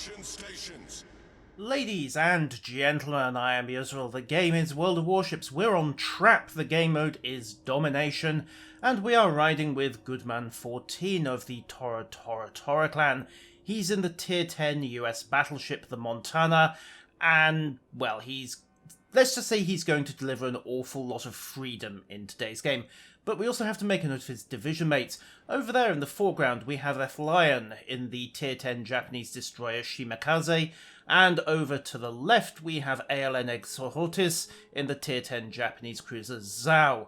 Action stations. Ladies and gentlemen, I am Israel. The game is World of Warships. We're on Trap. The game mode is Domination. And we are riding with Goodman 14 of the Tora clan. He's in the Tier 10 US battleship, the Montana. And, well, let's just say he's going to deliver an awful lot of freedom in today's game. But we also have to make a note of his division mates. Over there in the foreground, we have F. Lion in the Tier 10 Japanese destroyer Shimakaze. And over to the left, we have ALN Exohotis in the Tier 10 Japanese cruiser Zhao.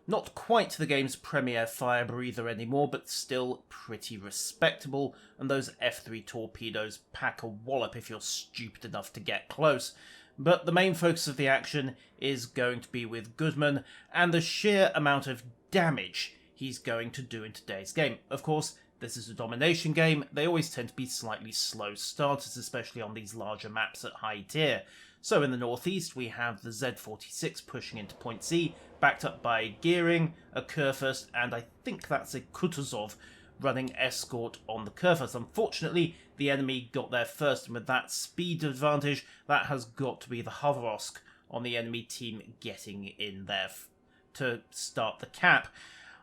Not quite the game's premier fire breather anymore, but still pretty respectable. And those F3 torpedoes pack a wallop if you're stupid enough to get close. But the main focus of the action is going to be with Goodman and the sheer amount of damage he's going to do in today's game. Of course, this is a domination game. They always tend to be slightly slow starters, especially on these larger maps at high tier. So in the northeast, we have the Z-46 pushing into Point C, backed up by Gearing, a Kurfürst, and I think that's a Kutuzov running escort on the Kurfürst. Unfortunately, the enemy got there first, and with that speed advantage, that has got to be the Havrosk on the enemy team getting in there to start the cap.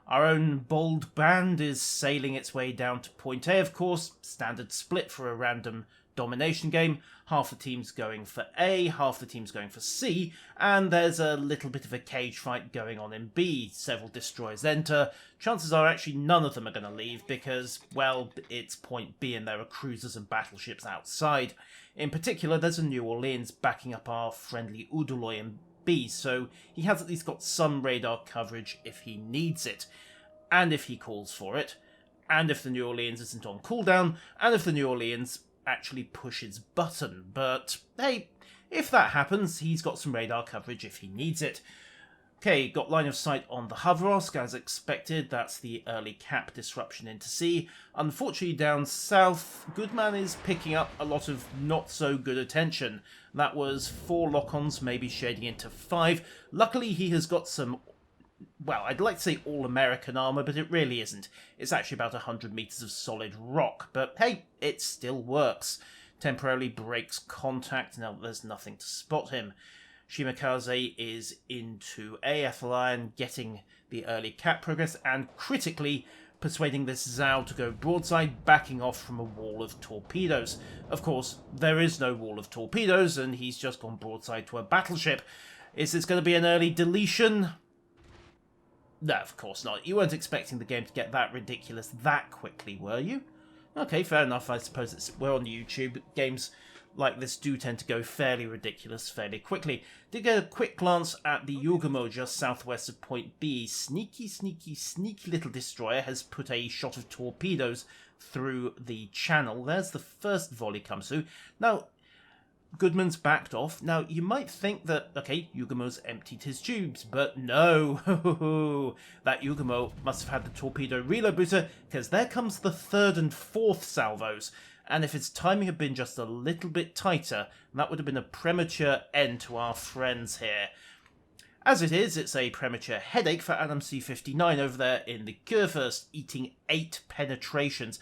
Our own bold band is sailing its way down to Point A, of course, standard split for a random domination game. Half the team's going for A, half the team's going for C, and there's a little bit of a cage fight going on in B. Several destroyers enter. Chances are actually none of them are going to leave because, well, it's Point B and there are cruisers and battleships outside. In particular, there's a New Orleans backing up our friendly Udaloy in B, so he has at least got some radar coverage if he needs it, and if he calls for it, and if the New Orleans isn't on cooldown, and if the New Orleans actually pushes button. But hey, if that happens, he's got some radar coverage if he needs it. Okay, got line of sight on the Havrosk, as expected. That's the early cap disruption into sea. Unfortunately, down south, Goodman is picking up a lot of not-so-good attention. That was 4 lock-ons, maybe shading into 5. Luckily, he has got some, well, I'd like to say all-American armour, but it really isn't. It's actually about 100 metres of solid rock, but hey, it still works. Temporarily breaks contact, now there's nothing to spot him. Shimakaze is into AF Lion, getting the early cap progress, and critically persuading this Zhao to go broadside, backing off from a wall of torpedoes. Of course, there is no wall of torpedoes, and he's just gone broadside to a battleship. Is this going to be an early deletion? No, of course not. You weren't expecting the game to get that ridiculous that quickly, were you? Okay, fair enough. I suppose we're on YouTube. Games like this do tend to go fairly ridiculous fairly quickly. Did get a quick glance at the Yugamo just southwest of Point B. Sneaky little destroyer has put a shot of torpedoes through the channel. There's the first volley comes through. Now, Goodman's backed off. Now, you might think that, okay, Yugamo's emptied his tubes, but no. That Yugamo must have had the torpedo reload booster, because there comes the 3rd and 4th salvos. And if his timing had been just a little bit tighter, that would have been a premature end to our friends here. As it is, it's a premature headache for Adam C-59 over there in the Kurfürst, eating 8 penetrations.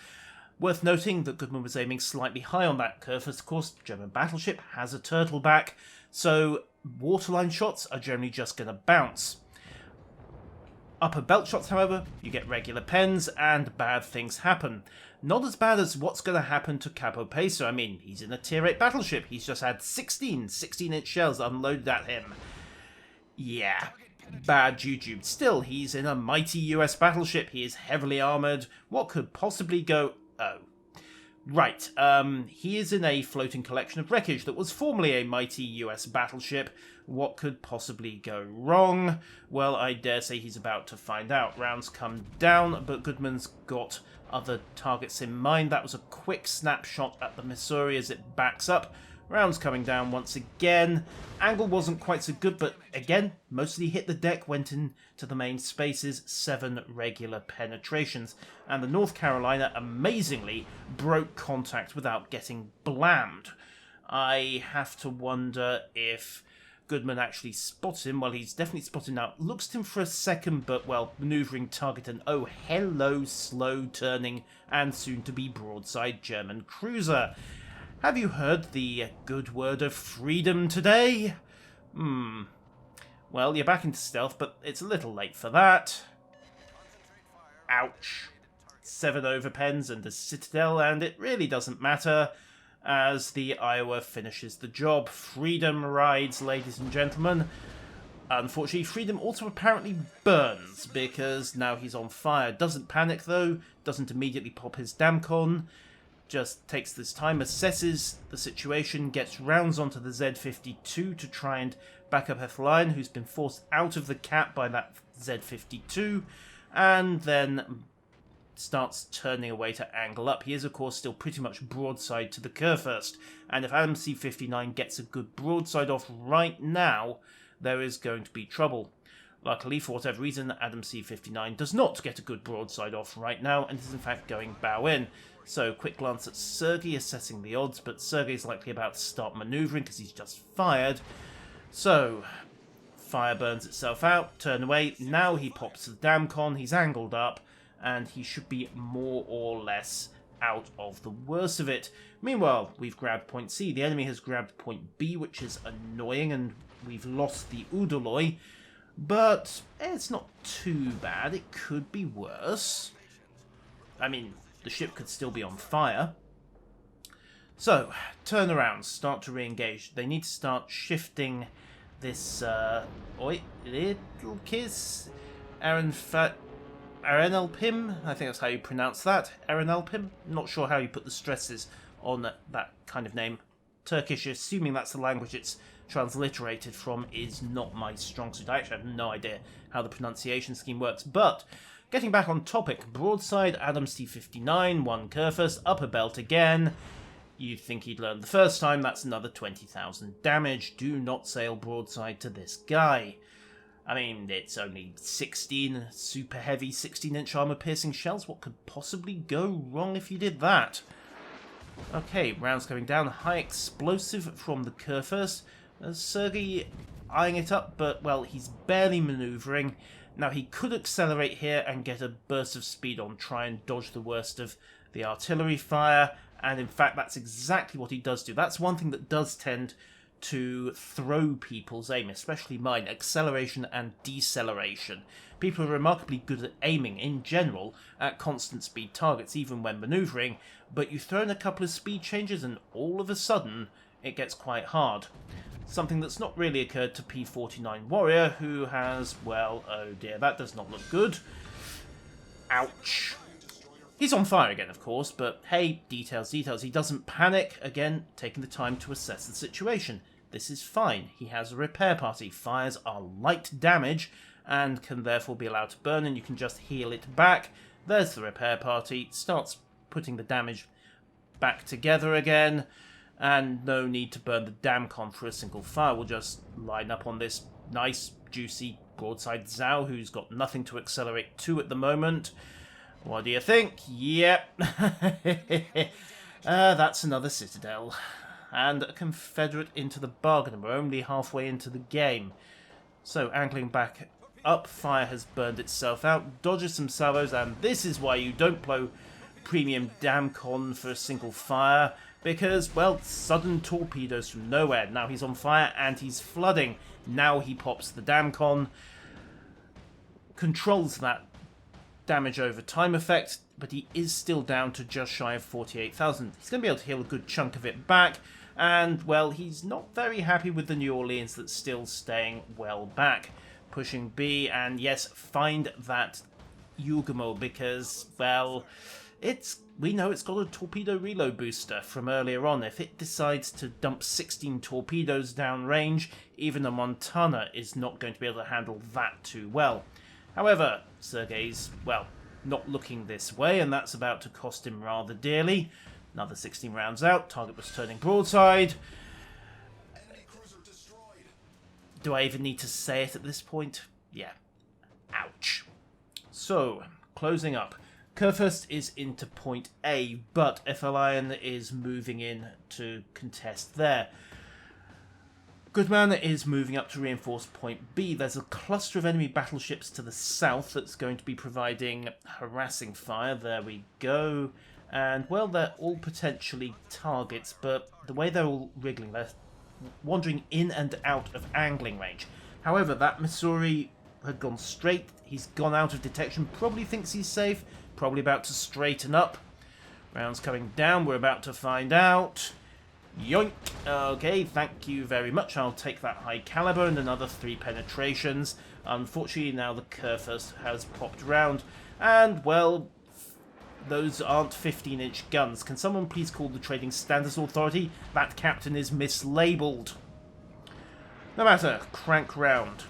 Worth noting that Goodman was aiming slightly high on that Kurfürst. Of course, German battleship has a turtle back, so waterline shots are generally just going to bounce. Upper belt shots, however, you get regular pens, and bad things happen. Not as bad as what's going to happen to Capo Peso. I mean, he's in a Tier 8 battleship. He's just had 16-inch shells unloaded at him. Yeah, bad juju. Still, he's in a mighty US battleship. He is heavily armoured. What could possibly go... Oh. Right, he is in a floating collection of wreckage that was formerly a mighty US battleship. What could possibly go wrong? Well, I dare say he's about to find out. Rounds come down, but Goodman's got other targets in mind. That was a quick snapshot at the Missouri as it backs up. Rounds coming down once again. Angle wasn't quite so good, but again, mostly hit the deck, went into the main spaces, 7 regular penetrations. And the North Carolina, amazingly, broke contact without getting blammed. I have to wonder if Goodman actually spots him. Well, he's definitely spotted now. Looks at him for a second, but, well, manoeuvring target and, oh, hello, slow turning and soon-to-be broadside German cruiser. Have you heard the good word of freedom today? Well, you're back into stealth, but it's a little late for that. Ouch. 7 overpens and a citadel, and it really doesn't matter, as the Iowa finishes the job. Freedom rides, ladies and gentlemen. Unfortunately, Freedom also apparently burns, because now he's on fire. Doesn't panic, though. Doesn't immediately pop his damcon. Just takes this time, assesses the situation, gets rounds onto the Z-52 to try and back up Ethelion, who's been forced out of the cap by that Z-52, and then starts turning away to angle up. He is, of course, still pretty much broadside to the Kurfürst, and if Adam C-59 gets a good broadside off right now, there is going to be trouble. Luckily, for whatever reason, Adam C-59 does not get a good broadside off right now, and is in fact going bow in. So, quick glance at Sergei, assessing the odds, but Sergei's likely about to start manoeuvring because he's just fired. So, fire burns itself out, turn away, now he pops the damcon, he's angled up, and he should be more or less out of the worst of it. Meanwhile, we've grabbed point C, the enemy has grabbed point B, which is annoying, and we've lost the Udaloy, but it's not too bad, it could be worse. I mean, the ship could still be on fire. So, turn around, start to re-engage. They need to start shifting this, oi, little kiss, Arenelpim, I think that's how you pronounce that, Arenelpim? Not sure how you put the stresses on that kind of name. Turkish, assuming that's the language it's transliterated from, is not my strong suit. I actually have no idea how the pronunciation scheme works, but getting back on topic, broadside, Adam C-59, 1 Kurfürst, upper belt again. You'd think he'd learned the first time, that's another 20,000 damage. Do not sail broadside to this guy. I mean, it's only 16 super heavy 16-inch armor-piercing shells. What could possibly go wrong if you did that? Okay, rounds going down. High explosive from the Kurfürst. Sergei eyeing it up, but, well, he's barely manoeuvring. Now, he could accelerate here and get a burst of speed on, try and dodge the worst of the artillery fire, and in fact, that's exactly what he does do. That's one thing that does tend to throw people's aim, especially mine, acceleration and deceleration. People are remarkably good at aiming, in general, at constant speed targets, even when manoeuvring, but you throw in a couple of speed changes and all of a sudden, it gets quite hard. Something that's not really occurred to P-49 Warrior, who has, well, oh dear, that does not look good. Ouch. He's on fire again, of course, but hey, details, details. He doesn't panic, again, taking the time to assess the situation. This is fine. He has a repair party. Fires are light damage, and can therefore be allowed to burn, and you can just heal it back. There's the repair party. Starts putting the damage back together again. And no need to burn the damcon for a single fire. We'll just line up on this nice, juicy broadside Zhao, who's got nothing to accelerate to at the moment. What do you think? Yep. That's another citadel. And a Confederate into the bargain, and we're only halfway into the game. So, angling back up, fire has burned itself out, dodges some salvos, and this is why you don't blow premium damcon for a single fire. Because, well, sudden torpedoes from nowhere. Now he's on fire and he's flooding. Now he pops the damcon. Controls that damage over time effect, but he is still down to just shy of 48,000. He's going to be able to heal a good chunk of it back. And, well, he's not very happy with the New Orleans that's still staying well back. Pushing B, and yes, find that Yugamo because, well, we know it's got a torpedo reload booster from earlier on. If it decides to dump 16 torpedoes downrange, even a Montana is not going to be able to handle that too well. However, Sergei's, well, not looking this way, and that's about to cost him rather dearly. Another 16 rounds out, target was turning broadside. Do I even need to say it at this point? Yeah. Ouch. So, closing up. Kurfürst is into point A, but Ethelion is moving in to contest there. Goodman is moving up to reinforce point B. There's a cluster of enemy battleships to the south that's going to be providing harassing fire. There we go. And, well, they're all potentially targets, but the way they're all wriggling, they're wandering in and out of angling range. However, that Missouri had gone straight. He's gone out of detection, probably thinks he's safe, probably about to straighten up. Rounds coming down, we're about to find out. Yoink! Okay, thank you very much. I'll take that high caliber and another 3 penetrations. Unfortunately, now the Kurfürst has popped round. And, well, those aren't 15-inch guns. Can someone please call the Trading Standards Authority? That captain is mislabeled. No matter, crank round.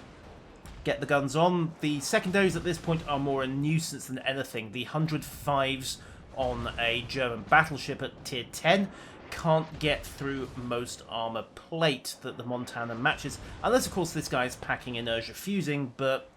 Get the guns on. The secondaries at this point are more a nuisance than anything. The 105s on a German battleship at tier 10 can't get through most armor plate that the Montana matches, unless of course this guy's packing inertia fusing, but,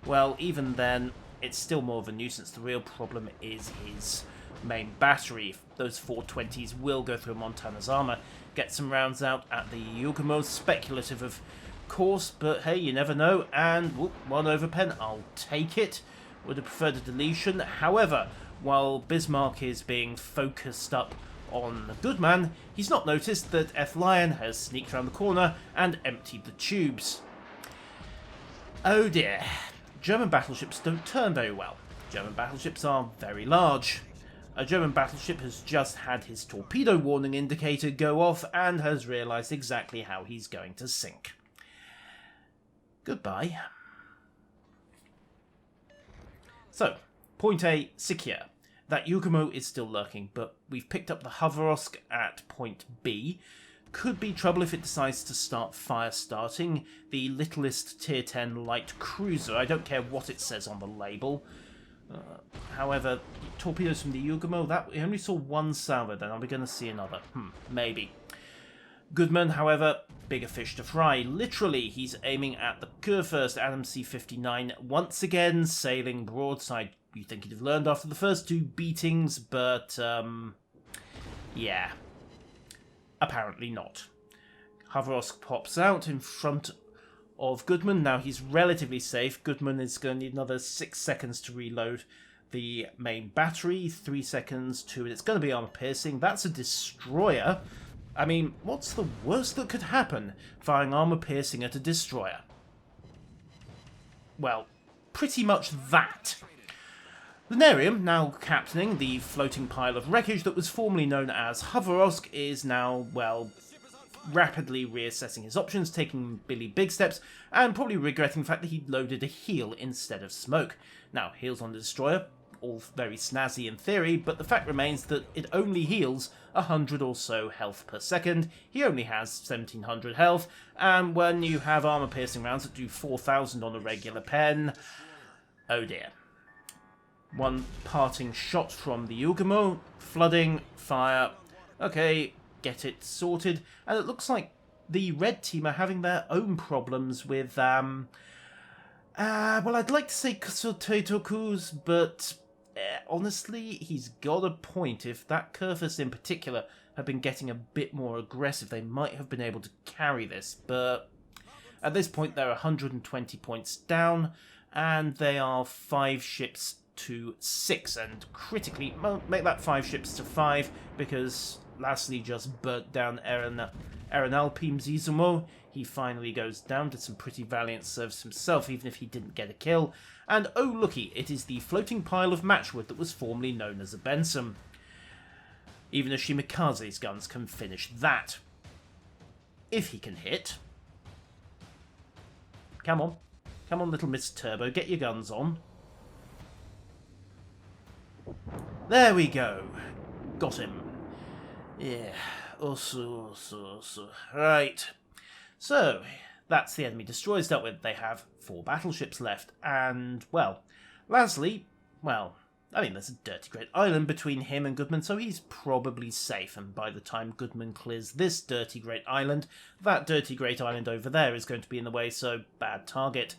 well, even then, it's still more of a nuisance. The real problem is his main battery. Those 420s will go through Montana's armor. Get some rounds out at the Yugumo, speculative of course, but hey, you never know, and whoop, 1 overpen, I'll take it. Would have preferred a deletion. However, while Bismarck is being focused up on the Goodman, he's not noticed that F. Lion has sneaked around the corner and emptied the tubes. Oh dear. German battleships don't turn very well. German battleships are very large. A German battleship has just had his torpedo warning indicator go off and has realised exactly how he's going to sink. Goodbye. So, point A, secure. That Yugumo is still lurking, but we've picked up the Havorosk at point B. Could be trouble if it decides to start fire-starting the littlest tier 10 light cruiser. I don't care what it says on the label. However, torpedoes from the Yugumo, that we only saw one salvo then. Are we going to see another? Maybe. Goodman, however, bigger fish to fry. Literally, he's aiming at the Kurfürst Adam C-59 once again, sailing broadside. You'd think he'd have learned after the first 2 beatings, but, yeah. Apparently not. Havorosk pops out in front of Goodman. Now he's relatively safe. Goodman is going to need another 6 seconds to reload the main battery. 3 seconds to... It's going to be armor-piercing. That's a destroyer. I mean, what's the worst that could happen firing armor-piercing at a destroyer? Well, pretty much that. The Nerium, now captaining the floating pile of wreckage that was formerly known as Havorosk, is now, well, rapidly reassessing his options, taking Billy big steps, and probably regretting the fact that he'd loaded a heal instead of smoke. Now, heals on the destroyer, all very snazzy in theory, but the fact remains that it only heals 100 or so health per second. He only has 1700 health, and when you have armor-piercing rounds that do 4000 on a regular pen, oh dear. One parting shot from the Yugumo, flooding, fire. Okay, get it sorted. And it looks like the red team are having their own problems with, well, I'd like to say Kusotetokus, but honestly, he's got a point. If that Kurfürst in particular had been getting a bit more aggressive, they might have been able to carry this. But at this point, they're 120 points down, and they are 5 ships to 6, and critically make that 5 ships to 5 because lastly just burnt down Arenalpim Zizumo. He finally goes down, did some pretty valiant service himself even if he didn't get a kill, and oh looky, it is the floating pile of matchwood that was formerly known as a Benson. Even a Shimikaze's guns can finish that. If he can hit. Come on. Come on, little Miss Turbo, get your guns on. There we go. Got him. Yeah. Also. Right. So, that's the enemy destroyers dealt with. They have 4 battleships left. And, well, lastly, well, I mean, there's a dirty great island between him and Goodman, so he's probably safe. And by the time Goodman clears this dirty great island, that dirty great island over there is going to be in the way, so bad target.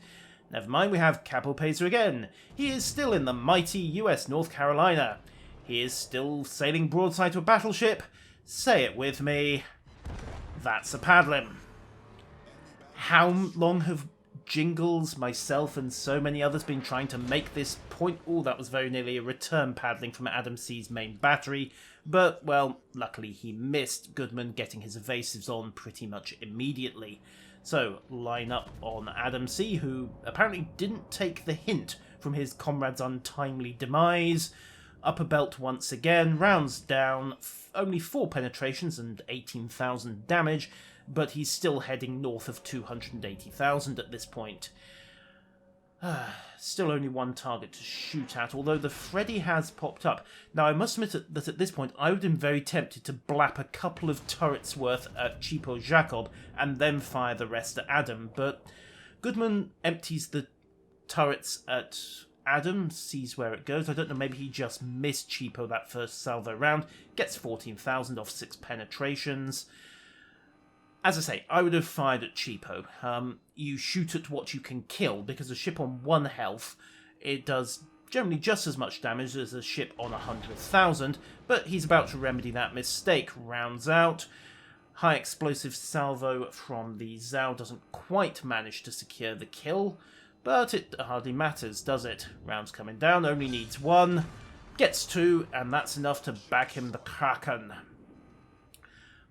Never mind, we have Capo Pacer again. He is still in the mighty US North Carolina. He is still sailing broadside to a battleship. Say it with me. That's a paddling. How long have Jingles, myself, and so many others been trying to make this point. Oh, that was very nearly a return paddling from Adam C's main battery. But, well, luckily he missed, Goodman getting his evasives on pretty much immediately. So, line up on Adam C, who apparently didn't take the hint from his comrade's untimely demise. Upper belt once again, rounds down, only 4 penetrations and 18,000 damage, but he's still heading north of 280,000 at this point. Still only one target to shoot at, although the Freddy has popped up. Now, I must admit that at this point, I would have been very tempted to blap a couple of turrets worth at Cheapo Jacob and then fire the rest at Adam, but Goodman empties the turrets at Adam, sees where it goes. I don't know, maybe he just missed Cheapo that first salvo round, gets 14,000 off 6 penetrations. As I say, I would have fired at Cheapo. You shoot at what you can kill, because a ship on 1 health, it does generally just as much damage as a ship on 100,000, but he's about to remedy that mistake. Rounds out. High explosive salvo from the Zhao doesn't quite manage to secure the kill, but it hardly matters, does it? Rounds coming down, only needs 1, gets 2, and that's enough to back him the Kraken.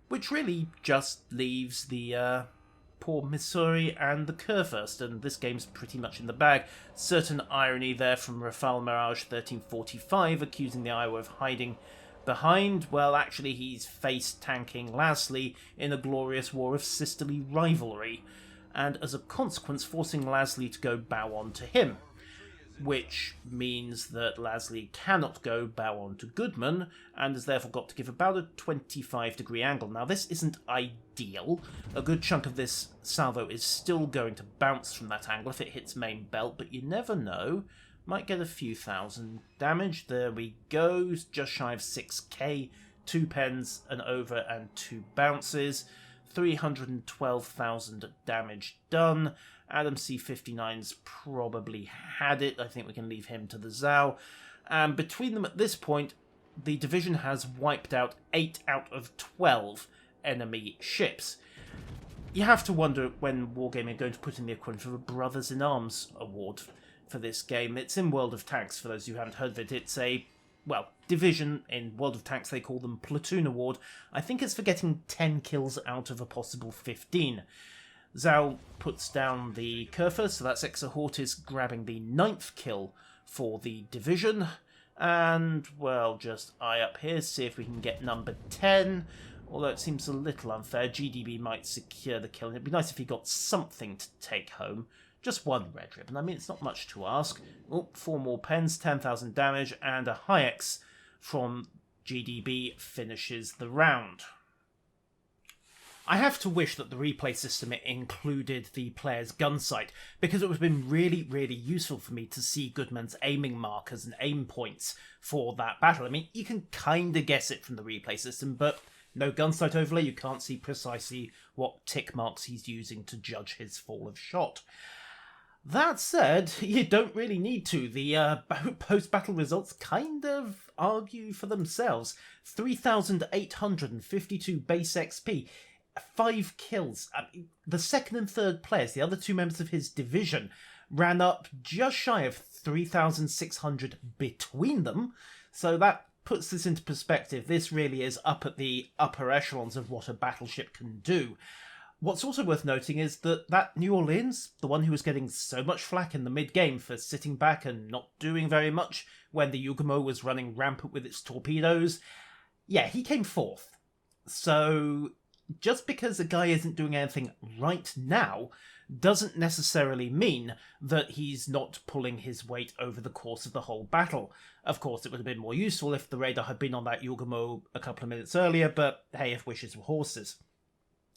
Which really just leaves the poor Missouri and the Kurfürst, and this game's pretty much in the bag. Certain irony there from Rafale Mirage 1345 accusing the Iowa of hiding behind. Well, actually he's face-tanking Lasley in a glorious war of sisterly rivalry, and as a consequence forcing Lasley to go bow on to him. Which means that Lasley cannot go bow on to Goodman, and has therefore got to give about a 25-degree angle. Now, this isn't ideal. A good chunk of this salvo is still going to bounce from that angle if it hits main belt, but you never know. Might get a few thousand damage. There we go, just shy of 6k, 2 pens, an over, and 2 bounces. 312,000 damage done. Adam C59's probably had it. I think we can leave him to the Zhao. And between them at this point, the division has wiped out 8 out of 12 enemy ships. You have to wonder when Wargaming are going to put in the equivalent of a Brothers in Arms award for this game. It's in World of Tanks, for those who haven't heard of it. It's a, well, division. In World of Tanks they call them Platoon Award. I think it's for getting 10 kills out of a possible 15. Zhao puts down the Kurfürst, so that's Exahortis grabbing the 9th kill for the division. And, well, just eye up here, see if we can get number 10. Although it seems a little unfair, GDB might secure the kill. It'd be nice if he got something to take home. Just 1 red ribbon. I mean, it's not much to ask. Oh, 4 more pens, 10,000 damage, and a high X from GDB finishes the round. I have to wish that the replay system included the player's gun sight, because it would have been really, really useful for me to see Goodman's aiming markers and aim points for that battle. I mean, you can kind of guess it from the replay system, but no gun sight overlay, you can't see precisely what tick marks he's using to judge his fall of shot. That said, you don't really need to. The post-battle results kind of argue for themselves. 3,852 base XP. 5 kills. The second and third players, the other 2 members of his division, ran up just shy of 3,600 between them. So that puts this into perspective. This really is up at the upper echelons of what a battleship can do. What's also worth noting is that New Orleans, the one who was getting so much flack in the mid-game for sitting back and not doing very much when the Yugumo was running rampant with its torpedoes, yeah, he came 4th. So just because a guy isn't doing anything right now doesn't necessarily mean that he's not pulling his weight over the course of the whole battle. Of course, it would have been more useful if the radar had been on that Yugumo a couple of minutes earlier, but hey, if wishes were horses.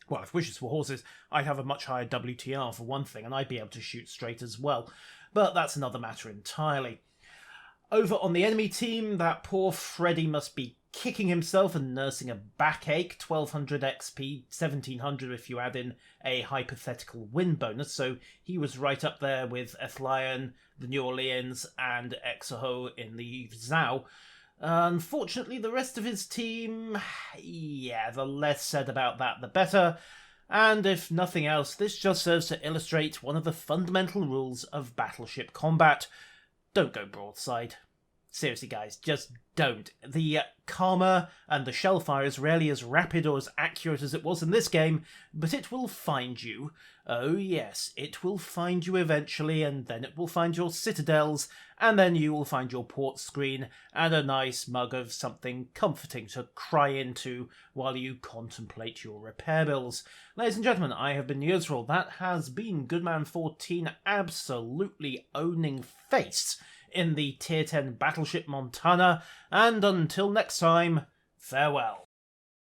Well, if wishes were horses, I'd have a much higher WTR for one thing, and I'd be able to shoot straight as well. But that's another matter entirely. Over on the enemy team, that poor Freddy must be kicking himself and nursing a backache. 1200 XP, 1700 if you add in a hypothetical win bonus, so he was right up there with Ethlion, the New Orleans, and Exaho in the Zhao. Unfortunately, the rest of his team, yeah, the less said about that, the better. And if nothing else, this just serves to illustrate one of the fundamental rules of battleship combat. Don't go broadside. Seriously, guys, just don't. The karma and the shellfire is rarely as rapid or as accurate as it was in this game, but it will find you. Oh yes, it will find you eventually, and then it will find your citadels, and then you will find your port screen and a nice mug of something comforting to cry into while you contemplate your repair bills. Ladies and gentlemen, I have been Israel. That has been Goodman 14 absolutely owning face in the Tier 10 Battleship Montana, and until next time, farewell.